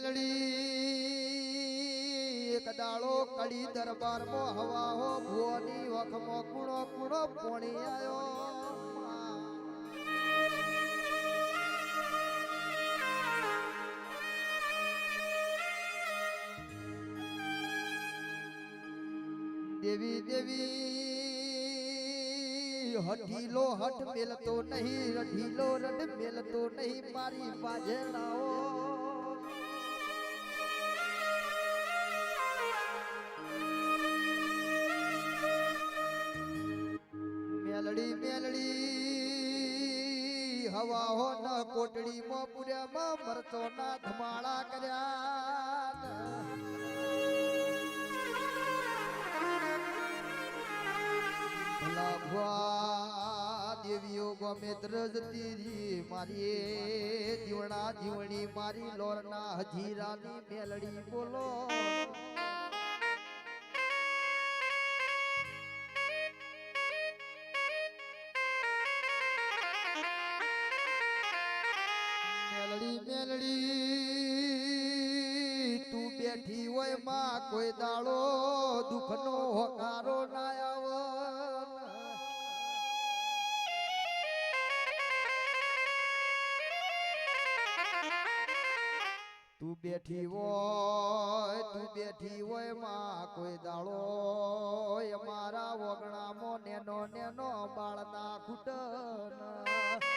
મેલડી એક દાડો કડી દરબારમાં હવા હો ભુવાની વખમાં કુણો કુણો પોણી આયો દેવી દેવી હઠીલો હઠ મેલતો નહીં રઢીલો રઢ મેલતો નહીં મારી બાજેડાઓ મેલડી મેલડી હવા હો ન કોટડી માં પુર્યામાં મરતો ના ધમાડા કર્યા દેવીઓ ગમે દ્રજતી મારી જીવણા જીવણી મારી લોરના હજીરાની મેલડી બોલો મેલડી મેલડી તું બેઠી હોય માં કોઈ દાડો દુઃખનો હોકારો ના આવ તું બેઠી હોય માં કોઈ દાડો અમારા વગણામાં નેનો નેનો બાળના ઘૂંટન